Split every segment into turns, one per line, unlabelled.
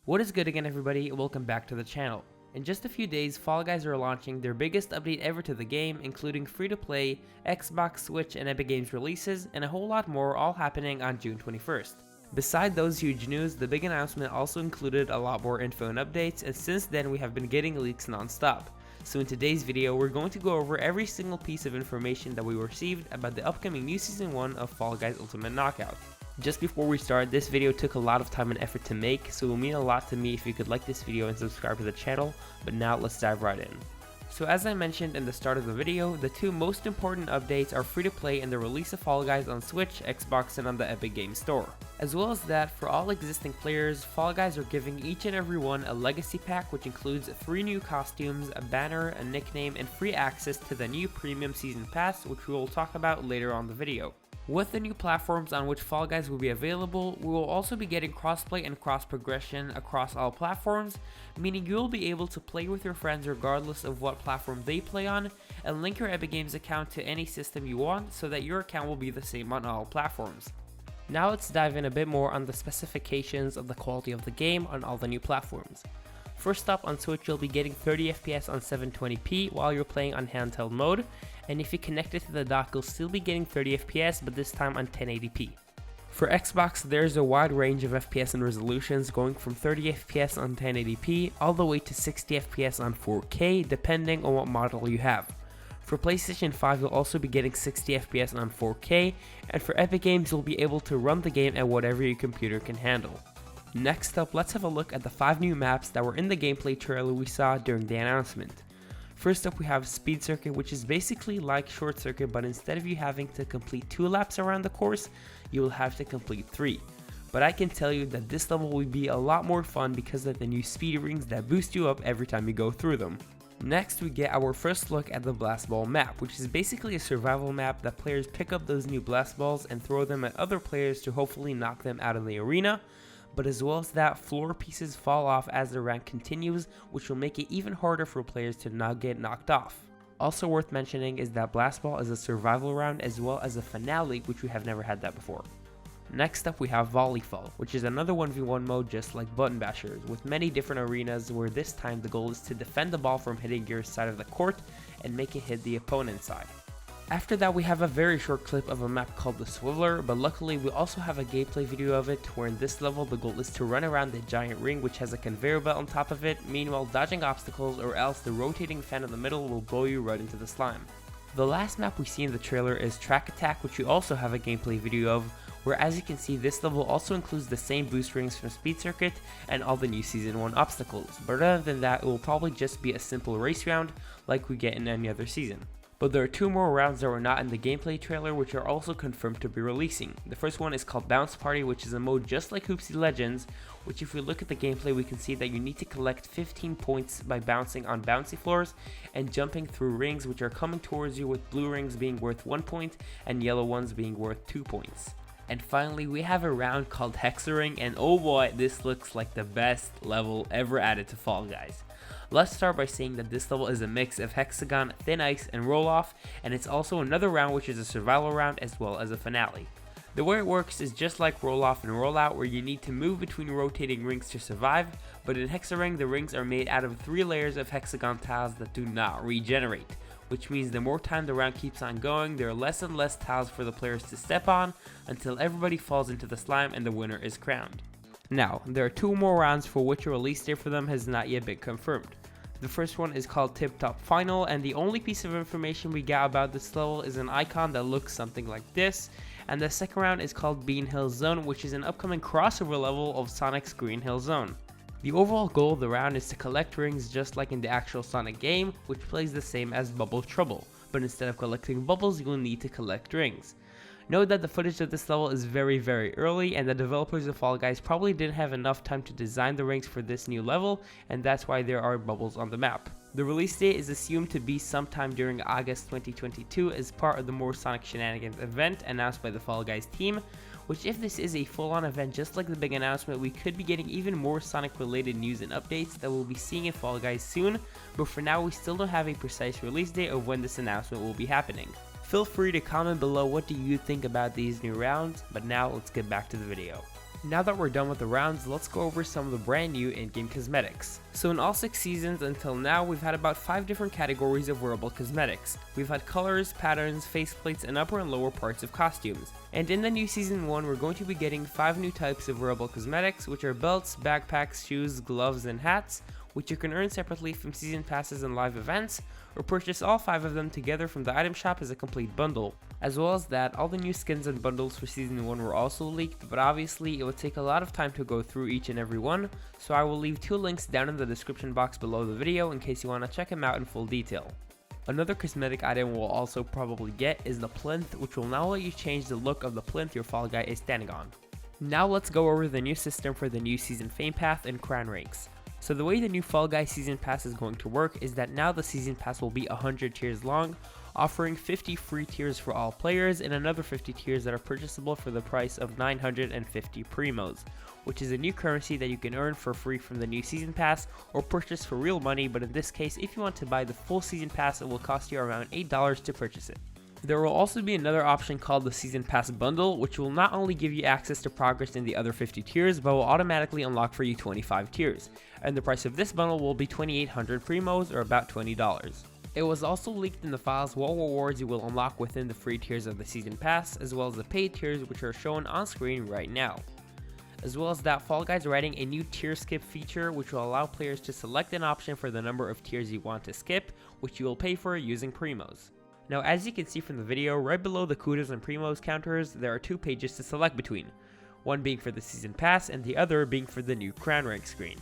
What is good again, everybody? Welcome back to the channel. In just a few days, Fall Guys are launching their biggest update ever to the game, including free-to-play, Xbox, Switch, and Epic Games releases, and a whole lot more, all happening on June 21st. Beside those huge news, the big announcement also included a lot more info and updates, and since then we have been getting leaks non-stop. So in today's video, we're going to go over every single piece of information that we received about the upcoming new Season 1 of Fall Guys Ultimate Knockout. Just before we start, this video took a lot of time and effort to make, so it will mean a lot to me if you could like this video and subscribe to the channel, but now let's dive right in. So as I mentioned in the start of the video, the two most important updates are free to play and the release of Fall Guys on Switch, Xbox, and on the Epic Games Store. As well as that, for all existing players, Fall Guys are giving each and every one a legacy pack which includes 3 new costumes, a banner, a nickname, and free access to the new premium season pass, which we will talk about later on the video. With the new platforms on which Fall Guys will be available, we will also be getting crossplay and cross progression across all platforms, meaning you will be able to play with your friends regardless of what platform they play on, and link your Epic Games account to any system you want so that your account will be the same on all platforms. Now let's dive in a bit more on the specifications of the quality of the game on all the new platforms. First up, on Switch you'll be getting 30 FPS on 720p while you're playing on handheld mode, and if you connect it to the dock you'll still be getting 30 FPS, but this time on 1080p. For Xbox, there's a wide range of FPS and resolutions, going from 30 FPS on 1080p all the way to 60 FPS on 4K depending on what model you have. For PlayStation 5 you'll also be getting 60 FPS on 4K, and for Epic Games you'll be able to run the game at whatever your computer can handle. Next up, let's have a look at the 5 new maps that were in the gameplay trailer we saw during the announcement. First up, we have Speed Circuit, which is basically like Short Circuit, but instead of you having to complete 2 laps around the course, you will have to complete 3. But I can tell you that this level will be a lot more fun because of the new speed rings that boost you up every time you go through them. Next, we get our first look at the Blast Ball map, which is basically a survival map that players pick up those new blast balls and throw them at other players to hopefully knock them out of the arena. But as well as that, floor pieces fall off as the rank continues, which will make it even harder for players to not get knocked off. Also worth mentioning is that Blast Ball is a survival round as well as a finale, which we have never had that before. Next up, we have Volleyfall, which is another 1v1 mode just like Button Bashers, with many different arenas where this time the goal is to defend the ball from hitting your side of the court and make it hit the opponent's side. After that, we have a very short clip of a map called the Swiveler, but luckily we also have a gameplay video of it where in this level the goal is to run around the giant ring which has a conveyor belt on top of it, meanwhile dodging obstacles or else the rotating fan in the middle will blow you right into the slime. The last map we see in the trailer is Track Attack, which we also have a gameplay video of, where as you can see this level also includes the same boost rings from Speed Circuit and all the new Season 1 obstacles, but other than that it will probably just be a simple race round like we get in any other season. But there are 2 more rounds that were not in the gameplay trailer which are also confirmed to be releasing. The first one is called Bounce Party, which is a mode just like Hoopsie Legends, which if we look at the gameplay we can see that you need to collect 15 points by bouncing on bouncy floors and jumping through rings which are coming towards you, with blue rings being worth 1 point and yellow ones being worth 2 points. And finally, we have a round called Hexaring, and oh boy, this looks like the best level ever added to Fall Guys. Let's start by saying that this level is a mix of Hexagon, Thin Ice, and Roll Off, and it's also another round which is a survival round as well as a finale. The way it works is just like Roll Off and Roll Out, where you need to move between rotating rings to survive, but in Hexaring the rings are made out of 3 layers of hexagon tiles that do not regenerate, which means the more time the round keeps on going, there are less and less tiles for the players to step on until everybody falls into the slime and the winner is crowned. Now, there are 2 more rounds for which a release date for them has not yet been confirmed. The first one is called Tip Top Final, and the only piece of information we got about this level is an icon that looks something like this, and the second round is called Bean Hill Zone, which is an upcoming crossover level of Sonic's Green Hill Zone. The overall goal of the round is to collect rings just like in the actual Sonic game, which plays the same as Bubble Trouble, but instead of collecting bubbles you will need to collect rings. Note that the footage of this level is very early, and the developers of Fall Guys probably didn't have enough time to design the rings for this new level, and that's why there are bubbles on the map. The release date is assumed to be sometime during August 2022 as part of the More Sonic Shenanigans event announced by the Fall Guys team, which if this is a full-on event just like the big announcement, we could be getting even more Sonic related news and updates that we'll be seeing in Fall Guys soon, but for now we still don't have a precise release date of when this announcement will be happening. Feel free to comment below what do you think about these new rounds, but now let's get back to the video. Now that we're done with the rounds, let's go over some of the brand new in-game cosmetics. So in all 6 seasons until now, we've had about 5 different categories of wearable cosmetics. We've had colors, patterns, faceplates, and upper and lower parts of costumes. And in the new season 1, we're going to be getting 5 new types of wearable cosmetics, which are belts, backpacks, shoes, gloves, and hats, which you can earn separately from season passes and live events, or purchase all 5 of them together from the item shop as a complete bundle. As well as that, all the new skins and bundles for season 1 were also leaked, but obviously it would take a lot of time to go through each and every one, so I will leave 2 links down in the description box below the video in case you want to check them out in full detail. Another cosmetic item we'll also probably get is the plinth, which will now let you change the look of the plinth your Fall Guy is standing on. Now let's go over the new system for the new season fame path and crown ranks. So the way the new Fall Guy Season Pass is going to work is that now the Season Pass will be 100 tiers long, offering 50 free tiers for all players and another 50 tiers that are purchasable for the price of 950 primos, which is a new currency that you can earn for free from the new Season Pass or purchase for real money, but in this case, if you want to buy the full Season Pass, it will cost you around $8 to purchase it. There will also be another option called the Season Pass Bundle, which will not only give you access to progress in the other 50 tiers, but will automatically unlock for you 25 tiers, and the price of this bundle will be 2,800 primos, or about $20. It was also leaked in the files what rewards you will unlock within the free tiers of the Season Pass, as well as the paid tiers which are shown on screen right now. As well as that, Fall Guys are adding a new tier skip feature which will allow players to select an option for the number of tiers you want to skip, which you will pay for using primos. Now, as you can see from the video, right below the kudos and primos counters, there are 2 pages to select between, one being for the Season Pass and the other being for the new crown rank screen.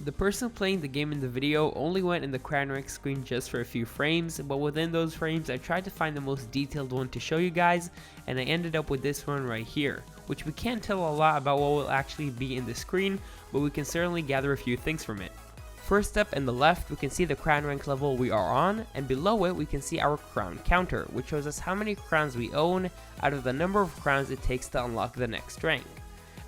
The person playing the game in the video only went in the crown rank screen just for a few frames, but within those frames I tried to find the most detailed one to show you guys, and I ended up with this one right here, which we can't tell a lot about what will actually be in the screen, but we can certainly gather a few things from it. First up in the left, we can see the crown rank level we are on, and below it we can see our crown counter, which shows us how many crowns we own out of the number of crowns it takes to unlock the next rank.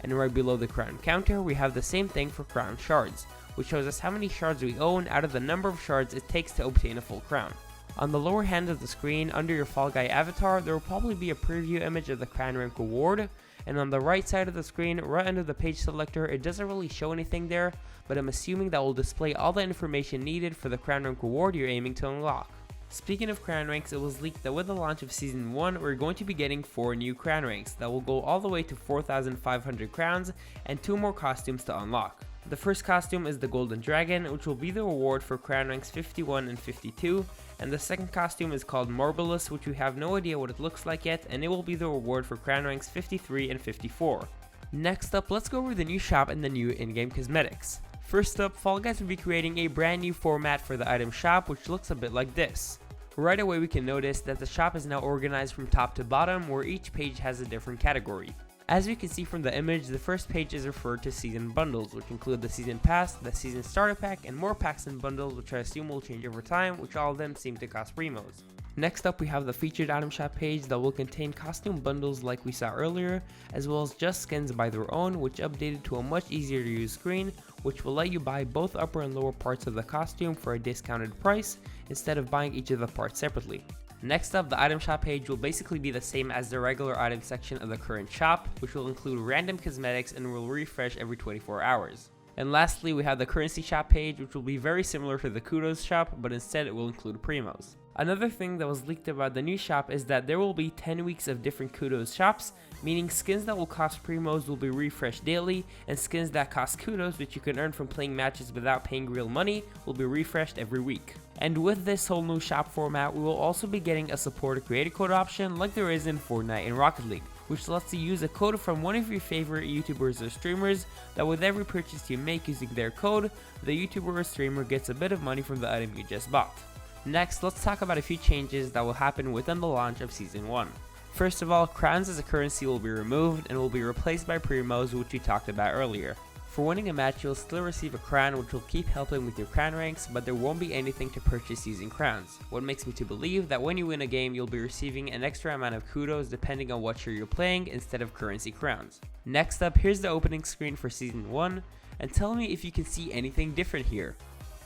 And right below the crown counter, we have the same thing for crown shards, which shows us how many shards we own out of the number of shards it takes to obtain a full crown. On the lower hand of the screen, under your Fall Guy avatar, there will probably be a preview image of the crown rank reward, and on the right side of the screen, right under the page selector, it doesn't really show anything there, but I'm assuming that will display all the information needed for the crown rank reward you're aiming to unlock. Speaking of crown ranks, it was leaked that with the launch of Season 1, we're going to be getting 4 new crown ranks that will go all the way to 4,500 crowns and 2 more costumes to unlock. The first costume is the Golden Dragon, which will be the reward for crown ranks 51 and 52, and the second costume is called Marvelous, which we have no idea what it looks like yet, and it will be the reward for crown ranks 53 and 54. Next up, let's go over the new shop and the new in-game cosmetics. First up, Fall Guys will be creating a brand new format for the item shop, which looks a bit like this. Right away we can notice that the shop is now organized from top to bottom, where each page has a different category. As you can see from the image, the first page is referred to season bundles, which include the season pass, the season starter pack, and more packs and bundles, which I assume will change over time, which all of them seem to cost primos. Next up, we have the featured item shop page that will contain costume bundles like we saw earlier, as well as just skins by their own, which updated to a much easier to use screen, which will let you buy both upper and lower parts of the costume for a discounted price, instead of buying each of the parts separately. Next up, the item shop page will basically be the same as the regular item section of the current shop, which will include random cosmetics and will refresh every 24 hours. And lastly, we have the currency shop page, which will be very similar to the kudos shop, but instead it will include primos. Another thing that was leaked about the new shop is that there will be 10 weeks of different kudos shops, meaning skins that will cost primos will be refreshed daily, and skins that cost kudos, which you can earn from playing matches without paying real money, will be refreshed every week. And with this whole new shop format, we will also be getting a support creator code option like there is in Fortnite and Rocket League, which lets you use a code from one of your favorite YouTubers or streamers that with every purchase you make using their code, the YouTuber or streamer gets a bit of money from the item you just bought. Next, let's talk about a few changes that will happen within the launch of Season 1. First of all, crowns as a currency will be removed and will be replaced by primos, which we talked about earlier. For winning a match, you'll still receive a crown, which will keep helping with your crown ranks, but there won't be anything to purchase using crowns. What makes me to believe that when you win a game, you'll be receiving an extra amount of kudos depending on what tier you're playing instead of currency crowns. Next up, here's the opening screen for Season 1, and tell me if you can see anything different here.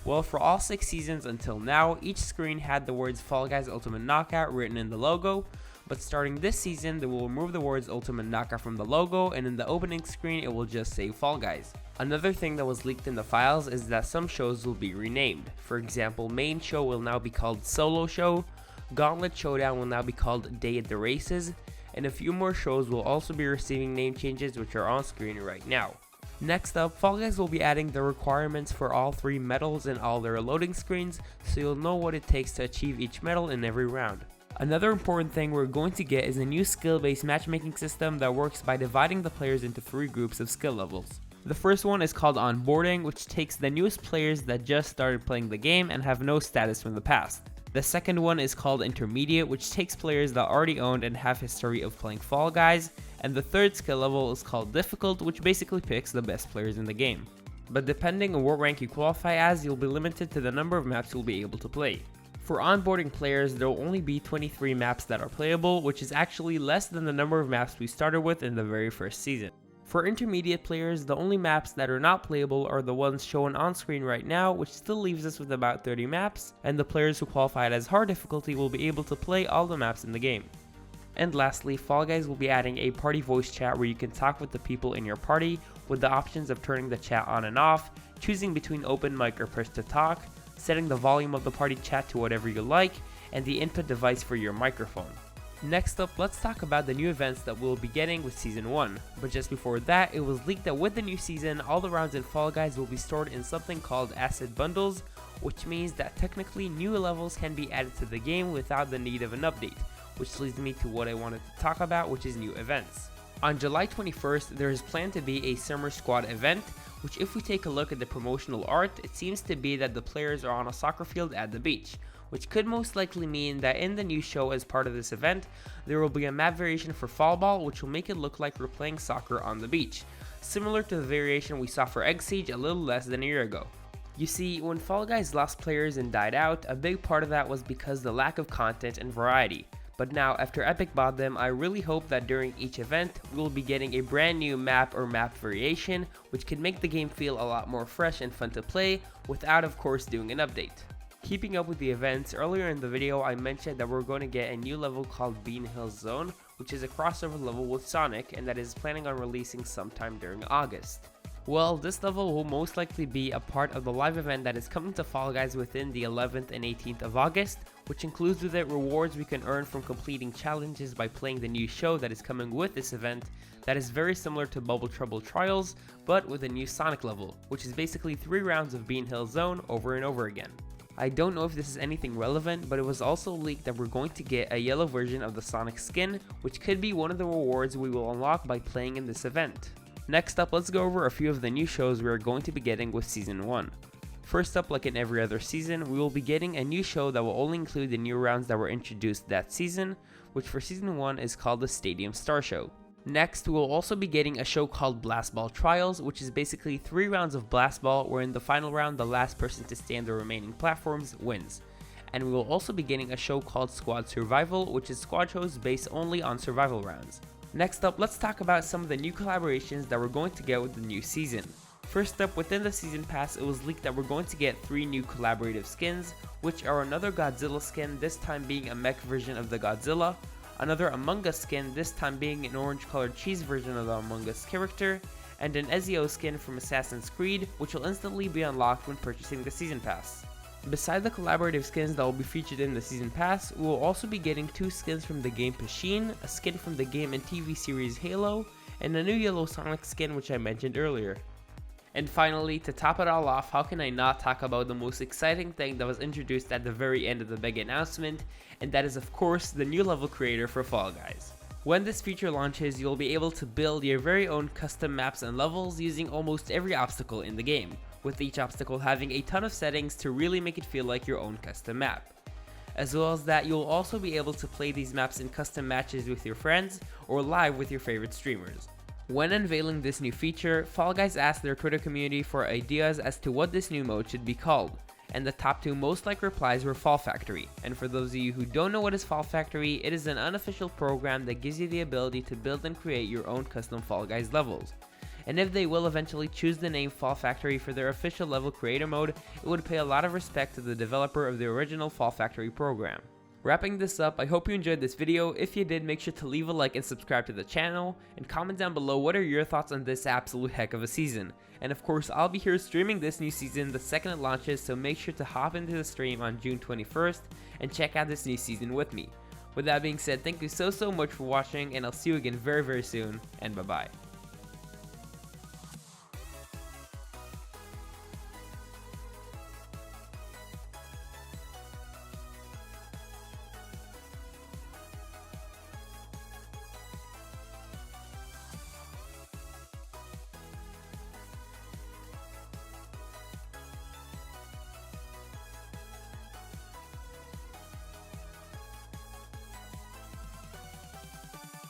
Well, for all 6 seasons until now, each screen had the words Fall Guys Ultimate Knockout written in the logo, But starting this season, they will remove the words Ultimate Knockout from the logo, and in the opening screen it will just say Fall Guys. Another thing that was leaked in the files is that some shows will be renamed. For example, Main Show will now be called Solo Show, Gauntlet Showdown will now be called Day at the Races, and a few more shows will also be receiving name changes, which are on screen right now. Next up, Fall Guys will be adding the requirements for all 3 medals in all their loading screens, so you'll know what it takes to achieve each medal in every round. Another important thing we're going to get is a new skill-based matchmaking system that works by dividing the players into 3 groups of skill levels. The first one is called Onboarding, which takes the newest players that just started playing the game and have no status from the past. The second one is called Intermediate, which takes players that already owned and have history of playing Fall Guys, and the third skill level is called Difficult, which basically picks the best players in the game. But depending on what rank you qualify as, you'll be limited to the number of maps you'll be able to play. For onboarding players, there will only be 23 maps that are playable, which is actually less than the number of maps we started with in the very first season. For intermediate players, the only maps that are not playable are the ones shown on screen right now, which still leaves us with about 30 maps, and the players who qualified as hard difficulty will be able to play all the maps in the game. And lastly, Fall Guys will be adding a party voice chat where you can talk with the people in your party, with the options of turning the chat on and off, choosing between open mic or push to talk, setting the volume of the party chat to whatever you like, and the input device for your microphone. Next up, let's talk about the new events that we'll be getting with Season 1. But just before that, it was leaked that with the new season, all the rounds in Fall Guys will be stored in something called Asset Bundles, which means that technically new levels can be added to the game without the need of an update, which leads me to what I wanted to talk about, which is new events. On July 21st, there is planned to be a Summer Squad event, which if we take a look at the promotional art, it seems to be that the players are on a soccer field at the beach, which could most likely mean that in the new show as part of this event, there will be a map variation for Fall Ball, which will make it look like we're playing soccer on the beach, similar to the variation we saw for Egg Siege a little less than a year ago. You see, when Fall Guys lost players and died out, a big part of that was because the lack of content and variety. But now, after Epic bought them, I really hope that during each event, we will be getting a brand new map or map variation, which can make the game feel a lot more fresh and fun to play, without of course doing an update. Keeping up with the events, earlier in the video I mentioned that we're going to get a new level called Bean Hills Zone, which is a crossover level with Sonic and that is planning on releasing sometime during August. Well, this level will most likely be a part of the live event that is coming to Fall Guys within the 11th and 18th of August, which includes with it rewards we can earn from completing challenges by playing the new show that is coming with this event that is very similar to Bubble Trouble Trials, but with a new Sonic level, which is basically 3 rounds of Bean Hills Zone over and over again. I don't know if this is anything relevant, but it was also leaked that we're going to get a yellow version of the Sonic skin, which could be one of the rewards we will unlock by playing in this event. Next up, let's go over a few of the new shows we are going to be getting with Season 1. First up, like in every other season, we will be getting a new show that will only include the new rounds that were introduced that season, which for Season 1 is called the Stadium Star Show. Next, we will also be getting a show called Blast Ball Trials, which is basically 3 rounds of Blast Ball, where in the final round, the last person to stay on the remaining platforms wins. And we will also be getting a show called Squad Survival, which is squad shows based only on survival rounds. Next up, let's talk about some of the new collaborations that we're going to get with the new season. First up, within the Season Pass, it was leaked that we're going to get 3 new collaborative skins, which are another Godzilla skin, this time being a mech version of the Godzilla, another Among Us skin, this time being an orange colored cheese version of the Among Us character, and an Ezio skin from Assassin's Creed, which will instantly be unlocked when purchasing the Season Pass. Beside the collaborative skins that will be featured in the Season Pass, we will also be getting 2 skins from the game Pasheen, a skin from the game and TV series Halo, and a new yellow Sonic skin which I mentioned earlier. And finally, to top it all off, how can I not talk about the most exciting thing that was introduced at the very end of the big announcement, and that is of course the new level creator for Fall Guys. When this feature launches, you'll be able to build your very own custom maps and levels using almost every obstacle in the game, with each obstacle having a ton of settings to really make it feel like your own custom map. As well as that, you'll also be able to play these maps in custom matches with your friends or live with your favorite streamers. When unveiling this new feature, Fall Guys asked their Twitter community for ideas as to what this new mode should be called, and the top 2 most liked replies were Fall Factory. And for those of you who don't know what is Fall Factory, it is an unofficial program that gives you the ability to build and create your own custom Fall Guys levels. And if they will eventually choose the name Fall Factory for their official level creator mode, it would pay a lot of respect to the developer of the original Fall Factory program. Wrapping this up, I hope you enjoyed this video. If you did, make sure to leave a like and subscribe to the channel, and comment down below what are your thoughts on this absolute heck of a season. And of course, I'll be here streaming this new season the second it launches, so make sure to hop into the stream on June 21st and check out this new season with me. With that being said, thank you so much for watching, and I'll see you again very soon, and bye bye.